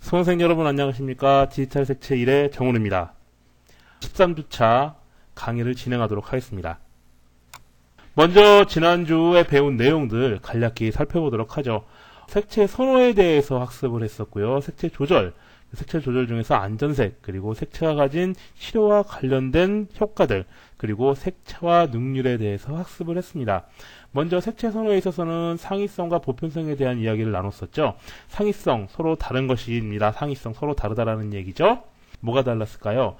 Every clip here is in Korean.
수험생 여러분 안녕하십니까. 디지털 색채 1의 정훈입니다. 13주차 강의를 진행하도록 하겠습니다. 먼저 지난주에 배운 내용들 간략히 살펴보도록 하죠. 색채 선호에 대해서 학습을 했었고요. 색채 조절 중에서 안전색, 그리고 색채가 가진 치료와 관련된 효과들, 그리고 색채와 능률에 대해서 학습을 했습니다. 먼저 색채 선호에 있어서는 상위성과 보편성에 대한 이야기를 나눴었죠. 상위성, 서로 다른 것입니다. 상위성, 서로 다르다라는 얘기죠. 뭐가 달랐을까요?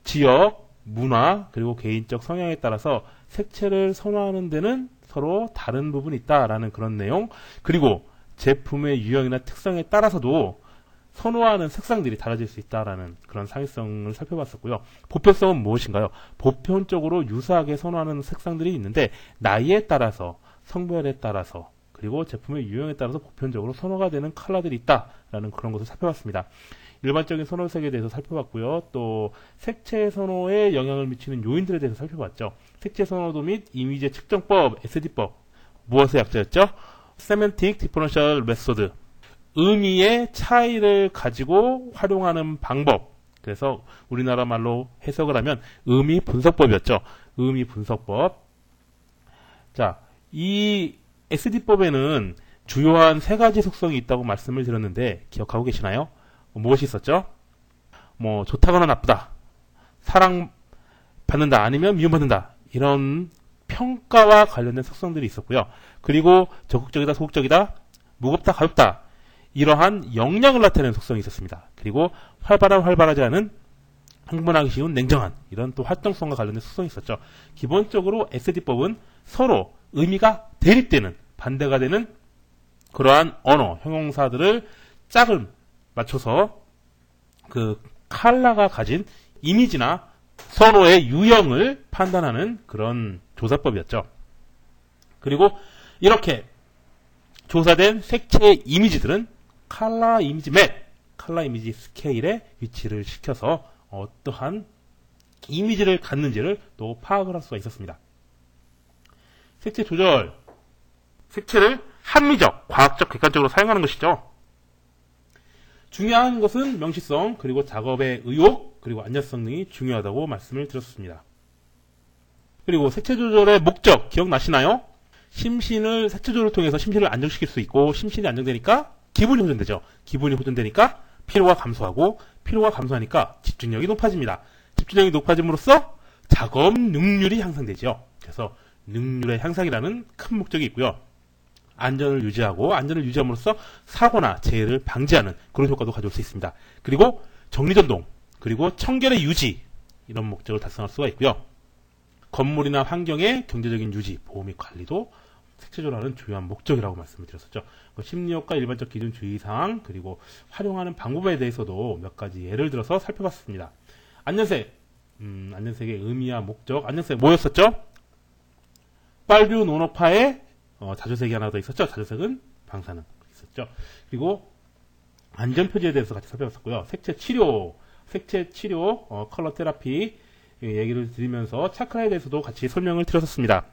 지역, 문화, 그리고 개인적 성향에 따라서 색채를 선호하는 데는 서로 다른 부분이 있다라는 그런 내용, 그리고 제품의 유형이나 특성에 따라서도 선호하는 색상들이 달라질 수 있다라는 그런 상위성을 살펴봤었고요. 보편성은 무엇인가요? 보편적으로 유사하게 선호하는 색상들이 있는데 나이에 따라서, 성별에 따라서, 그리고 제품의 유형에 따라서 보편적으로 선호가 되는 컬러들이 있다라는 그런 것을 살펴봤습니다. 일반적인 선호색에 대해서 살펴봤고요. 또 색채 선호에 영향을 미치는 요인들에 대해서 살펴봤죠. 색채 선호도 및 이미지의 측정법, SD법, 무엇의 약자였죠? Semantic Differential Method, 의미의 차이를 가지고 활용하는 방법. 그래서 우리나라 말로 해석을 하면 의미 분석법이었죠. 의미 분석법. 자, 이 SD법에는 주요한 세 가지 속성이 있다고 말씀을 드렸는데 기억하고 계시나요? 무엇이 있었죠? 좋다거나 나쁘다, 사랑받는다, 아니면 미움받는다, 이런 평가와 관련된 속성들이 있었고요. 그리고 적극적이다, 소극적이다, 무겁다, 가볍다, 이러한 역량을 나타내는 속성이 있었습니다. 그리고 활발하지 않은, 흥분하기 쉬운, 냉정한, 이런 또 활동성과 관련된 속성이 있었죠. 기본적으로 SD법은 서로 의미가 대립되는, 반대가 되는 그러한 언어, 형용사들을 짝을 맞춰서 그 컬러가 가진 이미지나 선호의 유형을 판단하는 그런 조사법이었죠. 그리고 이렇게 조사된 색채의 이미지들은 컬러 이미지 맵, 컬러 이미지 스케일에 위치를 시켜서 어떠한 이미지를 갖는지를 또 파악을 할 수가 있었습니다. 색채 조절, 색채를 합리적, 과학적, 객관적으로 사용하는 것이죠. 중요한 것은 명시성, 그리고 작업의 의욕, 그리고 안전성 등이 중요하다고 말씀을 드렸습니다. 그리고 색채 조절의 목적 기억나시나요? 심신을, 색채 조절을 통해서 심신을 안정시킬 수 있고, 심신이 안정되니까 기분이 호전되죠. 기분이 호전되니까 피로가 감소하고, 피로가 감소하니까 집중력이 높아집니다. 집중력이 높아짐으로써 작업 능률이 향상되죠. 그래서 능률의 향상이라는 큰 목적이 있고요. 안전을 유지함으로써 사고나 재해를 방지하는 그런 효과도 가져올 수 있습니다. 그리고 정리전동, 그리고 청결의 유지, 이런 목적을 달성할 수가 있고요. 건물이나 환경의 경제적인 유지, 보호 및 관리도 색채 조절하는 주요한 목적이라고 말씀을 드렸었죠. 심리효과, 일반적 기준 주의사항, 그리고 활용하는 방법에 대해서도 몇 가지 예를 들어서 살펴봤습니다. 안전색, 안전색의 의미와 목적, 안전색 뭐였었죠? 빨뷰 노노파의 자주색이 하나 더 있었죠. 자주색은 방사능 있었죠. 그리고 안전표지에 대해서 같이 살펴봤었고요. 색채 치료, 컬러 테라피 얘기를 드리면서 차크라에 대해서도 같이 설명을 드렸었습니다.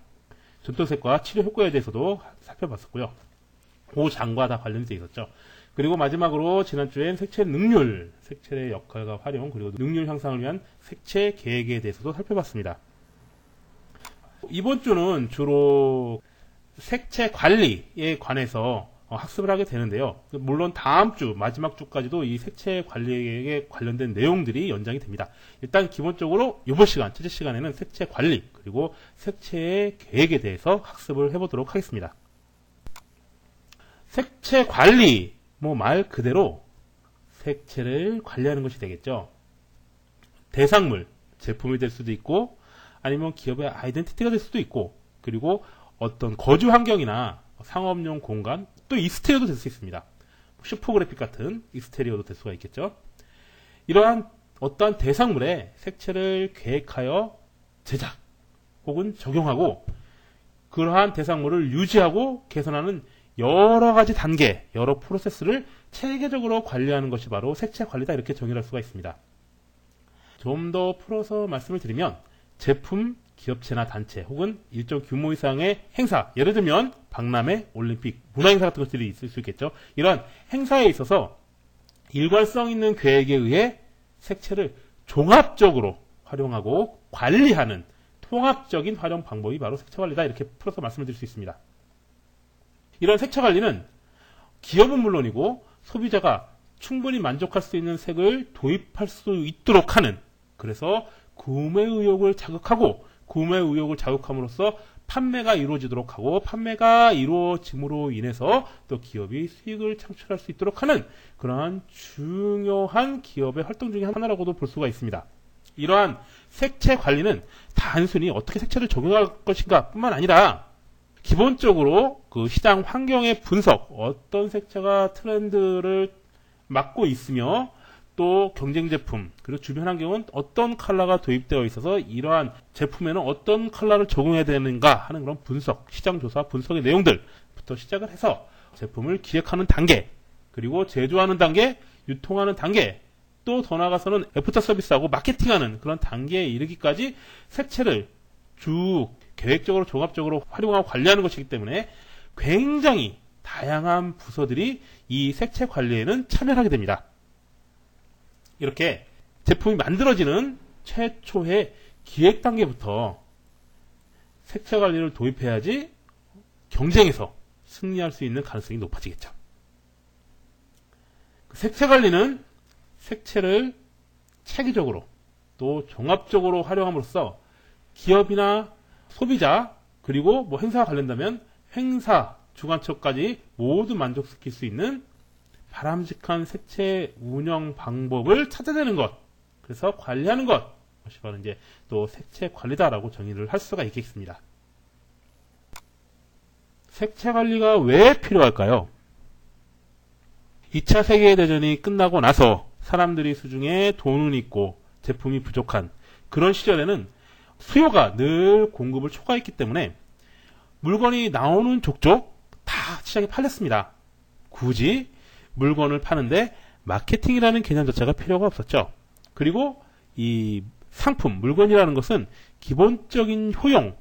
전통색과 치료 효과에 대해서도 살펴봤었고요. 고장과 다 관련돼 있었죠. 그리고 마지막으로 지난주엔 색채 능률, 색채의 역할과 활용, 그리고 능률 향상을 위한 색채 계획에 대해서도 살펴봤습니다. 이번 주는 주로 색채 관리에 관해서 학습을 하게 되는데요. 물론 다음 주, 마지막 주까지도 이 색채 관리에 관련된 내용들이 연장이 됩니다. 일단 기본적으로 이번 시간, 첫째 시간에는 색채 관리, 그리고 색채의 계획에 대해서 학습을 해보도록 하겠습니다. 색채 관리, 말 그대로 색채를 관리하는 것이 되겠죠. 대상물, 제품이 될 수도 있고, 아니면 기업의 아이덴티티가 될 수도 있고, 그리고 어떤 거주 환경이나 상업용 공간, 또 익스테리어도 될 수 있습니다. 슈퍼그래픽 같은 익스테리어도 될 수가 있겠죠. 이러한 어떠한 대상물에 색채를 계획하여 제작 혹은 적용하고, 그러한 대상물을 유지하고 개선하는 여러 가지 단계, 여러 프로세스를 체계적으로 관리하는 것이 바로 색채 관리다, 이렇게 정의할 수가 있습니다. 좀 더 풀어서 말씀을 드리면, 제품, 기업체나 단체 혹은 일정 규모 이상의 행사, 예를 들면 박람회, 올림픽, 문화행사 같은 것들이 있을 수 있겠죠. 이런 행사에 있어서 일관성 있는 계획에 의해 색채를 종합적으로 활용하고 관리하는 통합적인 활용 방법이 바로 색채 관리다. 이렇게 풀어서 말씀을 드릴 수 있습니다. 이런 색채 관리는 기업은 물론이고 소비자가 충분히 만족할 수 있는 색을 도입할 수 있도록 하는, 그래서 구매 의욕을 자극하고 구매 의욕을 자극함으로써 판매가 이루어지도록 하고 판매가 이루어짐으로 인해서 또 기업이 수익을 창출할 수 있도록 하는 그러한 중요한 기업의 활동 중에 하나라고도 볼 수가 있습니다. 이러한 색채 관리는 단순히 어떻게 색채를 적용할 것인가 뿐만 아니라 기본적으로 그 시장 환경의 분석, 어떤 색채가 트렌드를 맡고 있으며 또 경쟁 제품, 그리고 주변 환경은 어떤 컬러가 도입되어 있어서 이러한 제품에는 어떤 컬러를 적용해야 되는가 하는 그런 분석, 시장 조사 분석의 내용들부터 시작을 해서 제품을 기획하는 단계, 그리고 제조하는 단계, 유통하는 단계, 또 더 나아가서는 애프터 서비스하고 마케팅하는 그런 단계에 이르기까지 색채를 쭉 계획적으로 종합적으로 활용하고 관리하는 것이기 때문에 굉장히 다양한 부서들이 이 색채 관리에는 참여하게 됩니다. 이렇게 제품이 만들어지는 최초의 기획 단계부터 색채 관리를 도입해야지 경쟁에서 승리할 수 있는 가능성이 높아지겠죠. 색채 관리는 색채를 체계적으로 또 종합적으로 활용함으로써 기업이나 소비자, 그리고 뭐 행사와 관련되면 행사 주관처까지 모두 만족시킬 수 있는 바람직한 색채 운영 방법을 찾아내는 것, 그래서 관리하는 것, 그것이 바로 이제 또 색채 관리다라고 정의를 할 수가 있겠습니다. 색채 관리가 왜 필요할까요? 2차 세계대전이 끝나고 나서 사람들이 수중에 돈은 있고 제품이 부족한 그런 시절에는 수요가 늘 공급을 초과했기 때문에 물건이 나오는 족족 다 시장에 팔렸습니다. 굳이 물건을 파는데 마케팅이라는 개념 자체가 필요가 없었죠. 그리고 이 상품, 물건이라는 것은 기본적인 효용,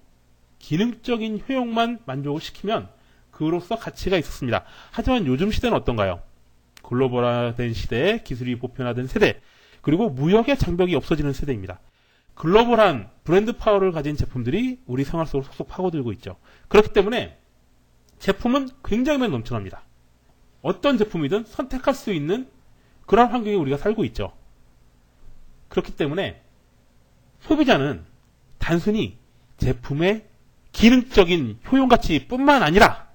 기능적인 효용만 만족을 시키면 그로써 가치가 있었습니다. 하지만 요즘 시대는 어떤가요? 글로벌화된 시대에 기술이 보편화된 세대, 그리고 무역의 장벽이 없어지는 세대입니다. 글로벌한 브랜드 파워를 가진 제품들이 우리 생활 속으로 속속 파고들고 있죠. 그렇기 때문에 제품은 굉장히 많이 넘쳐납니다. 어떤 제품이든 선택할 수 있는 그런 환경에 우리가 살고 있죠. 그렇기 때문에 소비자는 단순히 제품의 기능적인 효용가치뿐만 아니라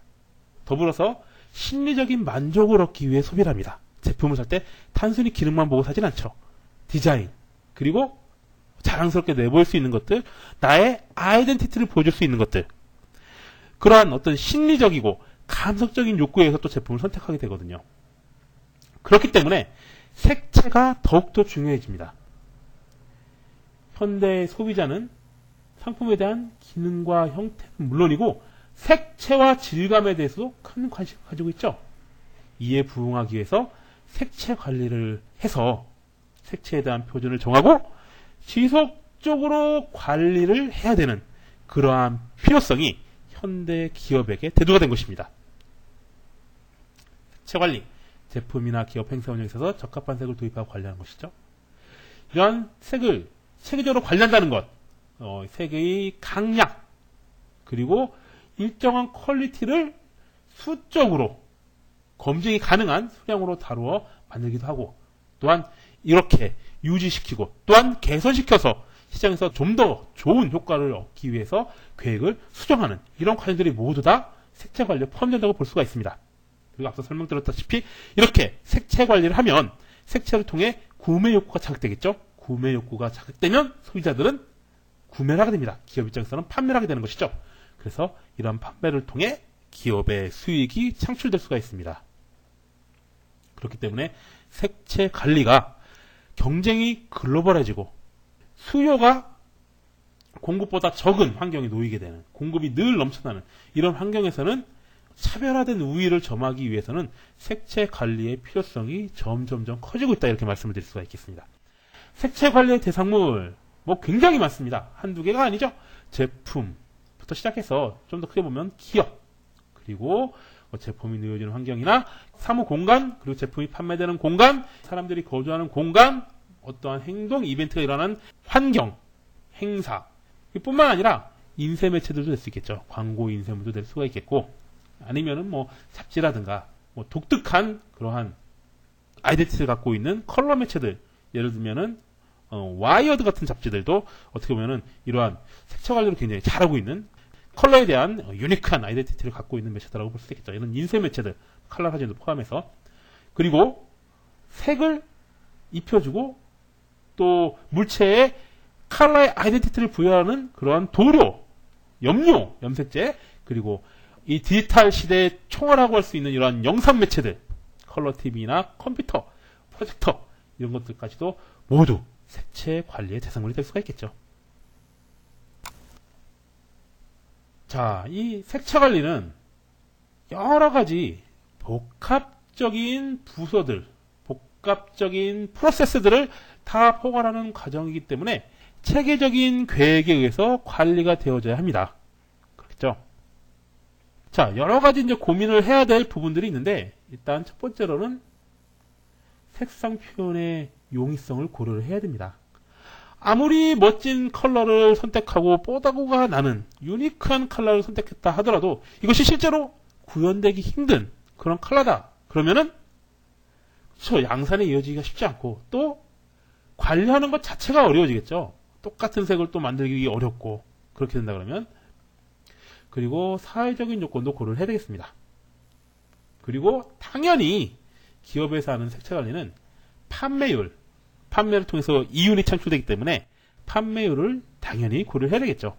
더불어서 심리적인 만족을 얻기 위해 소비를 합니다. 제품을 살 때 단순히 기능만 보고 사진 않죠. 디자인, 그리고 자랑스럽게 내보일 수 있는 것들, 나의 아이덴티티를 보여줄 수 있는 것들, 그러한 어떤 심리적이고 감성적인 욕구에 의해서 또 제품을 선택하게 되거든요. 그렇기 때문에 색채가 더욱더 중요해집니다. 현대 소비자는 상품에 대한 기능과 형태는 물론이고 색채와 질감에 대해서도 큰 관심을 가지고 있죠. 이에 부응하기 위해서 색채 관리를 해서 색채에 대한 표준을 정하고 지속적으로 관리를 해야 되는 그러한 필요성이 현대 기업에게 대두가 된 것입니다. 색채 관리, 제품이나 기업 행사 운영에 있어서 적합한 색을 도입하고 관리하는 것이죠. 이러한 색을 체계적으로 관리한다는 것, 색의 강약, 그리고 일정한 퀄리티를 수적으로 검증이 가능한 수량으로 다루어 만들기도 하고, 또한 이렇게 유지시키고 또한 개선시켜서 시장에서 좀 더 좋은 효과를 얻기 위해서 계획을 수정하는 이런 과정들이 모두 다 색채 관리에 포함된다고 볼 수가 있습니다. 그리고 앞서 설명드렸다시피 이렇게 색채 관리를 하면 색채를 통해 구매 욕구가 자극되겠죠. 구매 욕구가 자극되면 소비자들은 구매를 하게 됩니다. 기업 입장에서는 판매를 하게 되는 것이죠. 그래서 이런 판매를 통해 기업의 수익이 창출될 수가 있습니다. 그렇기 때문에 색채 관리가 경쟁이 글로벌해지고 수요가 공급보다 적은 환경에 놓이게 되는, 공급이 늘 넘쳐나는 이런 환경에서는 차별화된 우위를 점하기 위해서는 색채 관리의 필요성이 점점점 커지고 있다, 이렇게 말씀을 드릴 수가 있겠습니다. 색채 관리의 대상물 뭐 굉장히 많습니다. 한두 개가 아니죠. 제품부터 시작해서 좀 더 크게 보면 기업, 그리고 뭐 제품이 놓여지는 환경이나 사무 공간, 그리고 제품이 판매되는 공간, 사람들이 거주하는 공간, 어떠한 행동, 이벤트가 일어나는 환경, 행사. 뿐만 아니라 인쇄 매체들도 될 수 있겠죠. 광고 인쇄물도 될 수가 있겠고, 아니면은 뭐 잡지라든가 뭐 독특한 그러한 아이덴티티를 갖고 있는 컬러 매체들, 예를 들면은 와이어드 같은 잡지들도 어떻게 보면은 이러한 색채 관리를 굉장히 잘하고 있는 컬러에 대한 유니크한 아이덴티티를 갖고 있는 매체다라고 볼 수 있겠죠. 이런 인쇄 매체들, 컬러 사진도 포함해서. 그리고 색을 입혀주고 또 물체에 컬러의 아이덴티티를 부여하는 그러한 도료, 염료, 염색제, 그리고 이 디지털 시대에 총괄하고 할 수 있는 이러한 영상 매체들, 컬러 TV나 컴퓨터, 프로젝터 이런 것들까지도 모두 색채 관리의 대상물이 될 수가 있겠죠. 자, 이 색채 관리는 여러 가지 복합적인 부서들, 복합적인 프로세스들을 다 포괄하는 과정이기 때문에 체계적인 계획에 의해서 관리가 되어져야 합니다. 그렇겠죠? 자, 여러 가지 이제 고민을 해야 될 부분들이 있는데, 일단 첫 번째로는 색상 표현의 용이성을 고려를 해야 됩니다. 아무리 멋진 컬러를 선택하고 뽀다구가 나는 유니크한 컬러를 선택했다 하더라도 이것이 실제로 구현되기 힘든 그런 컬러다. 그러면은 양산에 이어지기가 쉽지 않고 또 관리하는 것 자체가 어려워지겠죠. 똑같은 색을 또 만들기 어렵고 그렇게 된다 그러면. 그리고 사회적인 요건도 고려를 해야 되겠습니다. 그리고 당연히 기업에서 하는 색채 관리는 판매를 통해서 이윤이 창출되기 때문에 판매율을 당연히 고려를 해야 되겠죠.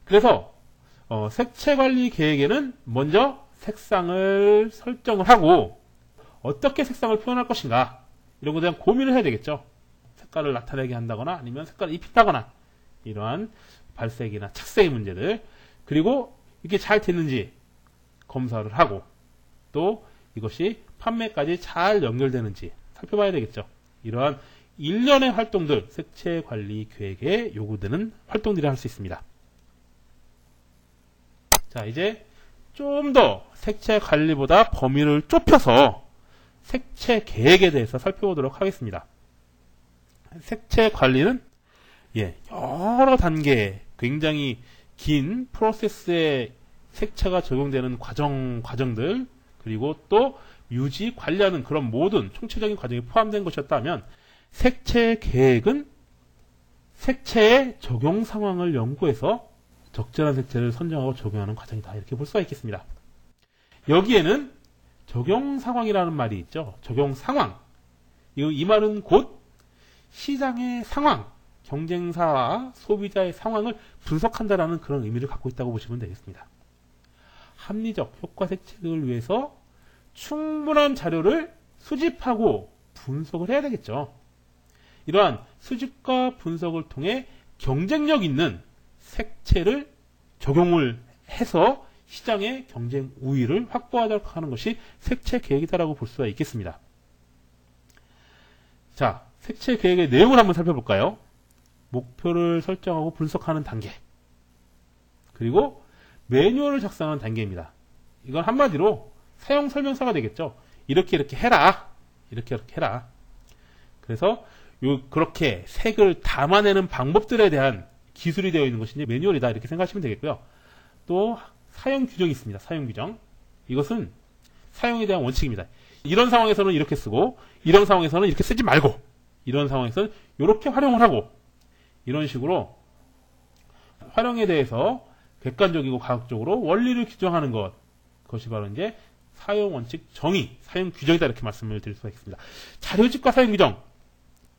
그래서 색채 관리 계획에는 먼저 색상을 설정을 하고 어떻게 색상을 표현할 것인가 이런 것에 대한 고민을 해야 되겠죠. 색깔을 나타내게 한다거나 아니면 색깔을 입힌다거나 이러한 발색이나 착색의 문제들, 그리고 이게 잘 됐는지 검사를 하고 또 이것이 판매까지 잘 연결되는지 살펴봐야 되겠죠. 이러한 일련의 활동들, 색채 관리 계획에 요구되는 활동들이 할 수 있습니다. 자, 이제 좀 더 색채 관리보다 범위를 좁혀서 색채 계획에 대해서 살펴보도록 하겠습니다. 색채 관리는 여러 단계, 굉장히 긴 프로세스에 색채가 적용되는 과정들, 그리고 또 유지, 관리하는 그런 모든 총체적인 과정이 포함된 것이었다면 색채 계획은 색채의 적용 상황을 연구해서 적절한 색채를 선정하고 적용하는 과정이다. 이렇게 볼 수가 있겠습니다. 여기에는 적용 상황이라는 말이 있죠. 적용 상황. 이 말은 곧 시장의 상황, 경쟁사와 소비자의 상황을 분석한다라는 그런 의미를 갖고 있다고 보시면 되겠습니다. 합리적 효과 색채를 위해서 충분한 자료를 수집하고 분석을 해야 되겠죠. 이러한 수집과 분석을 통해 경쟁력 있는 색채를 적용을 해서 시장의 경쟁 우위를 확보하도록 하는 것이 색채 계획이다라고 볼 수가 있겠습니다. 자, 색채 계획의 내용을 한번 살펴볼까요? 목표를 설정하고 분석하는 단계, 그리고 매뉴얼을 작성하는 단계입니다. 이건 한마디로 사용 설명서가 되겠죠. 이렇게 해라. 이렇게 해라. 그래서 그렇게 색을 담아내는 방법들에 대한 기술이 되어 있는 것이 이제 매뉴얼이다. 이렇게 생각하시면 되겠고요. 또 사용 규정이 있습니다. 사용 규정. 이것은 사용에 대한 원칙입니다. 이런 상황에서는 이렇게 쓰고, 이런 상황에서는 이렇게 쓰지 말고, 이런 상황에서는 이렇게 활용을 하고, 이런 식으로 활용에 대해서 객관적이고 과학적으로 원리를 규정하는 것, 그것이 바로 이제 사용 원칙 정의, 사용 규정이다. 이렇게 말씀을 드릴 수가 있습니다. 자료집과 사용 규정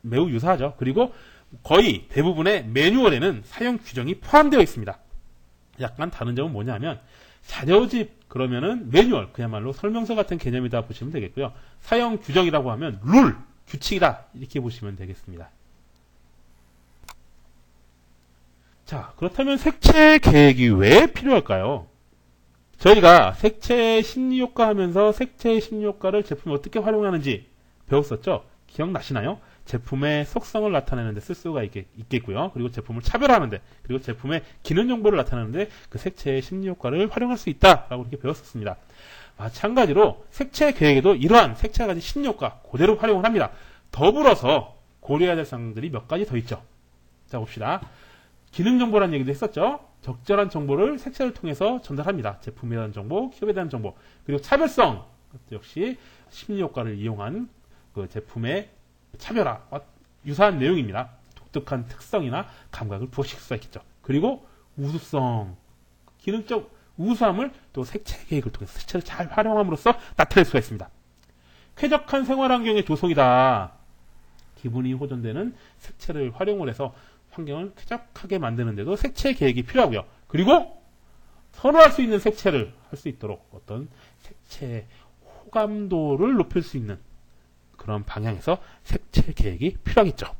매우 유사하죠. 그리고 거의 대부분의 매뉴얼에는 사용 규정이 포함되어 있습니다. 약간 다른 점은 뭐냐면 자료집 그러면은 매뉴얼, 그야말로 설명서 같은 개념이다 보시면 되겠고요. 사용 규정이라고 하면 룰, 규칙이다 이렇게 보시면 되겠습니다. 자, 그렇다면 색채 계획이 왜 필요할까요? 저희가 색채 심리효과 하면서 색채 심리효과를 제품에 어떻게 활용하는지 배웠었죠? 기억나시나요? 제품의 속성을 나타내는 데 쓸 수가 있겠고요. 그리고 제품을 차별화하는데, 그리고 제품의 기능 정보를 나타내는데 그 색채의 심리 효과를 활용할 수 있다라고 이렇게 배웠었습니다. 마찬가지로 색채 계획에도 이러한 색채가 가진 심리 효과 그대로 활용을 합니다. 더불어서 고려해야 될 사항들이 몇 가지 더 있죠. 자, 봅시다. 기능 정보라는 얘기도 했었죠. 적절한 정보를 색채를 통해서 전달합니다. 제품에 대한 정보, 기업에 대한 정보, 그리고 차별성, 그것도 역시 심리 효과를 이용한 그 제품의 차별화와 유사한 내용입니다. 독특한 특성이나 감각을 부여시킬 수가 있겠죠. 그리고 우수성, 기능적 우수함을 또 색채 계획을 통해서 색채를 잘 활용함으로써 나타낼 수가 있습니다. 쾌적한 생활환경의 조성이다. 기분이 호전되는 색채를 활용을 해서 환경을 쾌적하게 만드는데도 색채 계획이 필요하고요. 그리고 선호할 수 있는 색채를 할 수 있도록 어떤 색채의 호감도를 높일 수 있는 그런 방향에서 색채 계획이 필요하겠죠.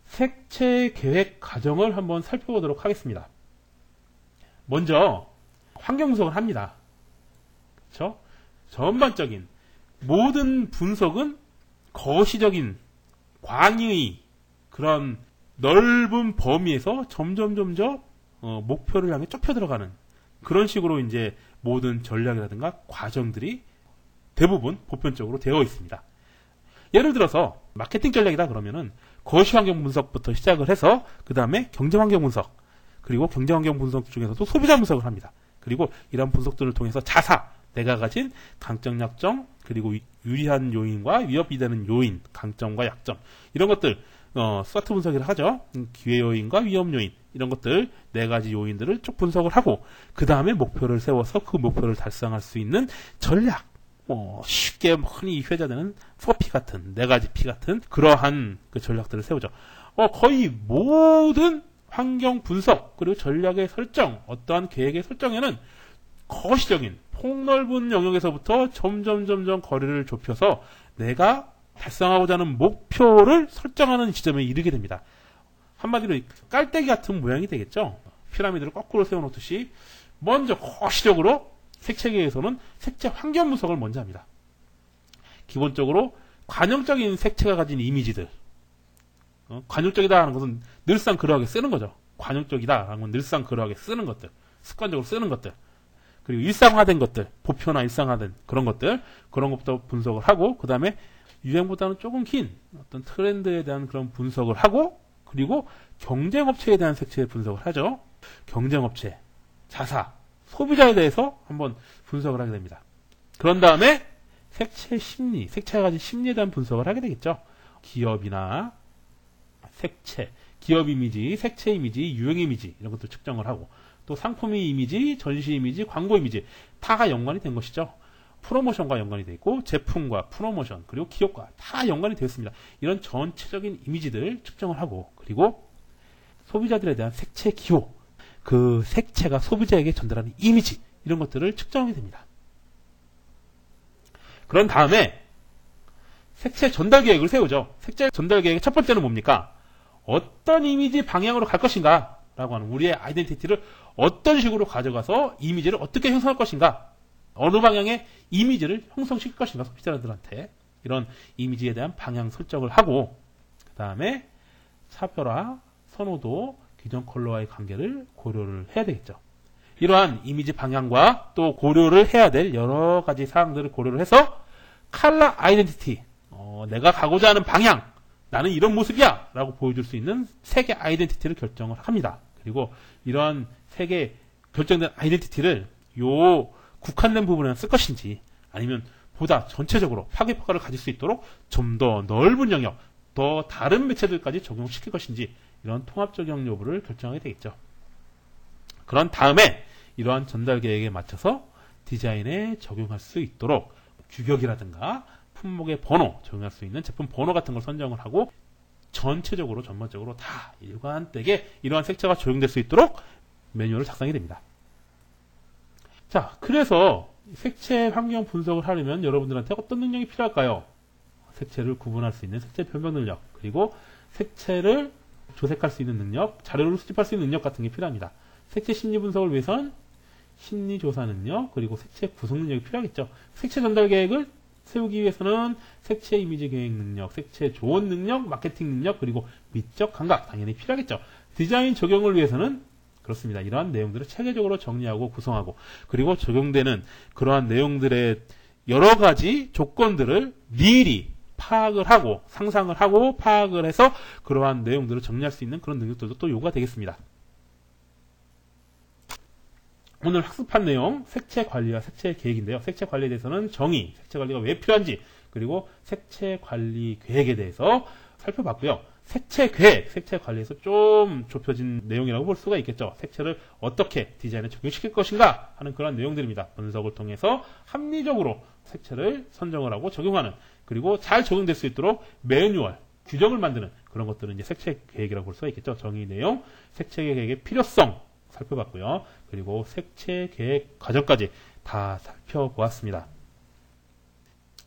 색채 계획 과정을 한번 살펴보도록 하겠습니다. 먼저 환경 분석을 합니다. 그렇죠? 전반적인 모든 분석은 거시적인 광의의 그런 넓은 범위에서 점점 목표를 향해 좁혀 들어가는 그런 식으로 이제 모든 전략이라든가 과정들이 대부분 보편적으로 되어 있습니다. 예를 들어서 마케팅 전략이다 그러면은 거시환경 분석부터 시작을 해서 그 다음에 경쟁환경 분석, 그리고 경쟁환경 분석 중에서도 소비자 분석을 합니다. 그리고 이런 분석들을 통해서 자사, 내가 가진 강점, 약점, 그리고 유리한 요인과 위협이 되는 요인, 강점과 약점, 이런 것들 스와트 분석이라 하죠. 기회 요인과 위험 요인, 이런 것들 네 가지 요인들을 쭉 분석을 하고 그 다음에 목표를 세워서 그 목표를 달성할 수 있는 전략, 쉽게 흔히 회자되는 4P 같은, 네 가지 P 같은 그러한 그 전략들을 세우죠. 거의 모든 환경 분석 그리고 전략의 설정, 어떠한 계획의 설정에는 거시적인 폭넓은 영역에서부터 점점 거리를 좁혀서 내가 달성하고자 하는 목표를 설정하는 지점에 이르게 됩니다. 한마디로 깔때기 같은 모양이 되겠죠. 피라미드를 거꾸로 세워놓듯이 먼저 거시적으로 색채계에서는 색채 환경 분석을 먼저 합니다. 기본적으로 관용적인 색채가 가진 이미지들, 관용적이다 하는 것은 늘상 그러하게 쓰는 거죠. 관용적이다 하는 건 늘상 그러하게 쓰는 것들, 습관적으로 쓰는 것들, 그리고 일상화된 것들, 보편화 일상화된 그런 것들, 그런 것부터 분석을 하고 그 다음에 유행보다는 조금 긴 어떤 트렌드에 대한 그런 분석을 하고, 그리고 경쟁업체에 대한 색채 분석을 하죠. 경쟁업체, 자사, 소비자에 대해서 한번 분석을 하게 됩니다. 그런 다음에 색채 심리, 색채가 가진 심리에 대한 분석을 하게 되겠죠. 기업이나 색채, 기업 이미지, 색채 이미지, 유행 이미지 이런 것들 측정을 하고, 또 상품의 이미지, 전시 이미지, 광고 이미지 다가 연관이 된 것이죠. 프로모션과 연관이 되어 있고 제품과 프로모션 그리고 기업과 다 연관이 되어 있습니다. 이런 전체적인 이미지들 측정을 하고, 그리고 소비자들에 대한 색채 기호, 그 색채가 소비자에게 전달하는 이미지 이런 것들을 측정하게 됩니다. 그런 다음에 색채 전달 계획을 세우죠. 색채 전달 계획의 첫 번째는 뭡니까? 어떤 이미지 방향으로 갈 것인가 라고 하는 우리의 아이덴티티를 어떤 식으로 가져가서 이미지를 어떻게 형성할 것인가, 어느 방향의 이미지를 형성시킬 것인가, 소비자들한테 이런 이미지에 대한 방향 설정을 하고, 그 다음에 차별화, 선호도, 기존 컬러와의 관계를 고려를 해야 되겠죠. 이러한 이미지 방향과 또 고려를 해야 될 여러 가지 사항들을 고려를 해서 컬러 아이덴티티, 내가 가고자 하는 방향, 나는 이런 모습이야 라고 보여줄 수 있는 색의 아이덴티티를 결정을 합니다. 그리고 이러한 색의 결정된 아이덴티티를 요 국한된 부분에만 쓸 것인지, 아니면 보다 전체적으로 파급 효과를 가질 수 있도록 좀 더 넓은 영역, 더 다른 매체들까지 적용시킬 것인지, 이런 통합 적용 여부를 결정하게 되겠죠. 그런 다음에 이러한 전달 계획에 맞춰서 디자인에 적용할 수 있도록 규격이라든가 품목의 번호, 적용할 수 있는 제품 번호 같은 걸 선정을 하고, 전체적으로 전반적으로 다 일관되게 이러한 색채가 적용될 수 있도록 매뉴얼을 작성이 됩니다. 자, 그래서 색채 환경 분석을 하려면 여러분들한테 어떤 능력이 필요할까요? 색채를 구분할 수 있는 색채 변경 능력, 그리고 색채를 조색할 수 있는 능력, 자료를 수집할 수 있는 능력 같은 게 필요합니다. 색채 심리 분석을 위해선 심리 조사 능력, 그리고 색채 구성 능력이 필요하겠죠. 색채 전달 계획을 세우기 위해서는 색채 이미지 계획 능력, 색채 조언 능력, 마케팅 능력, 그리고 미적 감각 당연히 필요하겠죠. 디자인 적용을 위해서는 그렇습니다. 이러한 내용들을 체계적으로 정리하고 구성하고 그리고 적용되는 그러한 내용들의 여러 가지 조건들을 미리 파악을 하고 상상을 하고 파악을 해서 그러한 내용들을 정리할 수 있는 그런 능력들도 또 요구가 되겠습니다. 오늘 학습한 내용 색채 관리와 색채 계획인데요. 색채 관리에 대해서는 정의, 색채 관리가 왜 필요한지 그리고 색채 관리 계획에 대해서 살펴봤고요. 색채 계획, 색채 관리에서 좀 좁혀진 내용이라고 볼 수가 있겠죠. 색채를 어떻게 디자인에 적용시킬 것인가 하는 그런 내용들입니다. 분석을 통해서 합리적으로 색채를 선정을 하고 적용하는 그리고 잘 적용될 수 있도록 매뉴얼, 규정을 만드는 그런 것들은 이제 색채 계획이라고 볼 수가 있겠죠. 정의 내용, 색채 계획의 필요성 살펴봤고요. 그리고 색채 계획 과정까지 다 살펴보았습니다.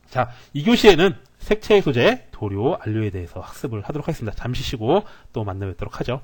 자, 2교시에는 색채 소재, 도료, 안료에 대해서 학습을 하도록 하겠습니다. 잠시 쉬고 또 만나 뵙도록 하죠.